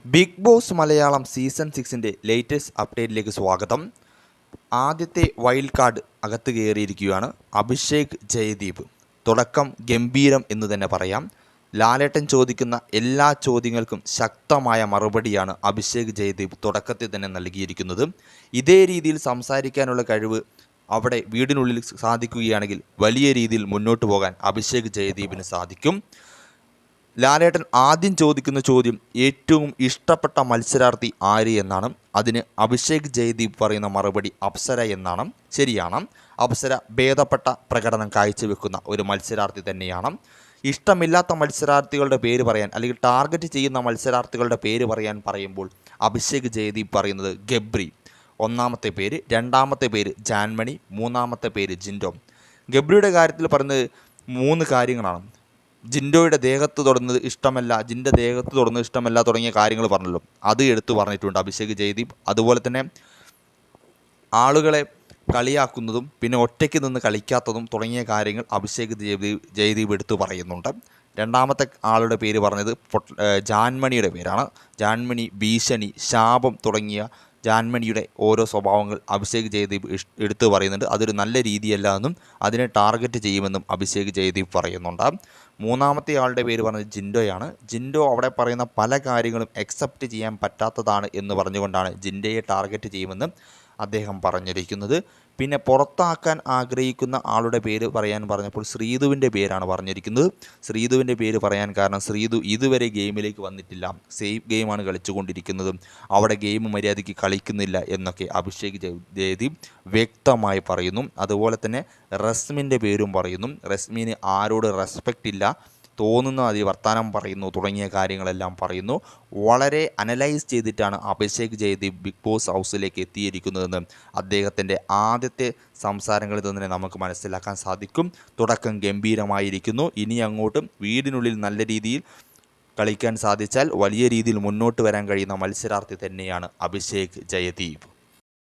Big Boss Malayalam season 6 latest അപ്ഡേറ്റിലേക്ക് സ്വാഗതം. ആദ്യത്തെ വൈൽഡ് കാർഡ് അകത്ത് കയറിയിരിക്കുകയാണ് അഭിഷേക് ജയദീപ്. തുടക്കം ഗംഭീരം എന്ന് തന്നെ പറയാം. ലാലേട്ടൻ ചോദിക്കുന്ന എല്ലാ ചോദ്യങ്ങൾക്കും ശക്തമായ മറുപടിയാണ് അഭിഷേക് ജയദീപ് തുടക്കത്തിൽ തന്നെ നൽകിയിരിക്കുന്നത്. ഇതേ രീതിയിൽ സംസാരിക്കാനുള്ള കഴിവ് അവിടെ വീടിനുള്ളിൽ സാധിക്കുകയാണെങ്കിൽ വലിയ രീതിയിൽ മുന്നോട്ട് പോകാൻ അഭിഷേക് ജയദീപിന് സാധിക്കും. ലാലേട്ടൻ ആദ്യം ചോദിക്കുന്ന ചോദ്യം ഏറ്റവും ഇഷ്ടപ്പെട്ട മത്സരാർത്ഥി ആര് എന്നാണ്. അതിന് അഭിഷേക് ജയദീപ് പറയുന്ന മറുപടി അപ്സര എന്നാണ്. ശരിയാണ്, അപ്സര ഭേദപ്പെട്ട പ്രകടനം കാഴ്ചവെക്കുന്ന ഒരു മത്സരാർത്ഥി തന്നെയാണ്. ഇഷ്ടമില്ലാത്ത മത്സരാർത്ഥികളുടെ പേര് പറയാൻ അല്ലെങ്കിൽ ടാർഗറ്റ് ചെയ്യുന്ന മത്സരാർത്ഥികളുടെ പേര് പറയാൻ പറയുമ്പോൾ അഭിഷേക് ജയദീപ് പറയുന്നത് ഗബ്രി ഒന്നാമത്തെ പേര്, രണ്ടാമത്തെ പേര് ജാൻമണി, മൂന്നാമത്തെ പേര് ജിൻഡോ. ഗബ്രിയുടെ കാര്യത്തിൽ പറയുന്നത് 3 കാര്യങ്ങളാണ്. ജിൻഡോയുടെ ദേഹത്ത് തൊടുന്നത് ഇഷ്ടമല്ല, ജിൻ്റെ ദേഹത്ത് തൊടുന്നത് ഇഷ്ടമല്ല തുടങ്ങിയ കാര്യങ്ങൾ പറഞ്ഞല്ലോ, അത് എടുത്തു പറഞ്ഞിട്ടുണ്ട് അഭിഷേക് ജയദീപ്. അതുപോലെ തന്നെ ആളുകളെ കളിയാക്കുന്നതും പിന്നെ ഒറ്റയ്ക്ക് നിന്ന് കളിക്കാത്തതും തുടങ്ങിയ കാര്യങ്ങൾ അഭിഷേക് ജയദീപ് എടുത്തു പറയുന്നുണ്ട്. രണ്ടാമത്തെ ആളുടെ പേര് പറഞ്ഞത് ജാൻമണിയുടെ പേരാണ്. ജാൻമണി, ഭീഷണി, ശാപം തുടങ്ങിയ ജാൻമണിയുടെ ഓരോ സ്വഭാവങ്ങൾ അഭിഷേക് ജയദീപ് എടുത്തു പറയുന്നുണ്ട്. അതൊരു നല്ല രീതിയല്ല എന്നും അതിനെ ടാർഗറ്റ് ചെയ്യുമെന്നും അഭിഷേക് ജയദീപ് പറയുന്നുണ്ട്. മൂന്നാമത്തെ ആളുടെ പേര് പറഞ്ഞത് ജിൻഡോയാണ്. ജിൻഡോ അവിടെ പറയുന്ന പല കാര്യങ്ങളും അക്സെപ്റ്റ് ചെയ്യാൻ പറ്റാത്തതാണ് എന്ന് പറഞ്ഞുകൊണ്ടാണ് ജിൻഡോയെ ടാർഗറ്റ് ചെയ്യുമെന്ന് അദ്ദേഹം പറഞ്ഞിരിക്കുന്നത്. പിന്നെ പുറത്താക്കാൻ ആഗ്രഹിക്കുന്ന ആളുടെ പേര് പറയാൻ പറഞ്ഞപ്പോൾ ശ്രീതുവിൻ്റെ പേരാണ് പറഞ്ഞിരിക്കുന്നത്. ശ്രീതുവിൻ്റെ പേര് പറയാൻ കാരണം ശ്രീതു ഇതുവരെ ഗെയിമിലേക്ക് വന്നിട്ടില്ല, സേഫ് ഗെയിമാണ് കളിച്ചുകൊണ്ടിരിക്കുന്നത്, അവിടെ ഗെയിം മര്യാദയ്ക്ക് കളിക്കുന്നില്ല എന്നൊക്കെ അഭിഷേക് ജയദീപ് വ്യക്തമായി പറയുന്നു. അതുപോലെ തന്നെ റസ്മിൻ്റെ പേരും പറയുന്നു. റസ്മിന് ആരോട് റെസ്പെക്റ്റ് ഇല്ല, തോന്നുന്ന അതി വർത്തമാനം പറയുന്നു തുടങ്ങിയ കാര്യങ്ങളെല്ലാം പറയുന്നു. വളരെ അനലൈസ് ചെയ്തിട്ടാണ് അഭിഷേക് ജയദീപ് ബിഗ് ബോസ് ഹൗസിലേക്ക് എത്തിയിരിക്കുന്നതെന്ന് അദ്ദേഹത്തിൻ്റെ ആദ്യത്തെ സംസാരങ്ങളിൽ തന്നെ നമുക്ക് മനസ്സിലാക്കാൻ സാധിക്കും. തുടക്കം ഗംഭീരമായിരിക്കുന്നു. ഇനി അങ്ങോട്ടും വീടിനുള്ളിൽ നല്ല രീതിയിൽ കളിക്കാൻ സാധിച്ചാൽ വലിയ രീതിയിൽ മുന്നോട്ട് വരാൻ കഴിയുന്ന മത്സരാർത്ഥി തന്നെയാണ് അഭിഷേക് ജയദീപ്.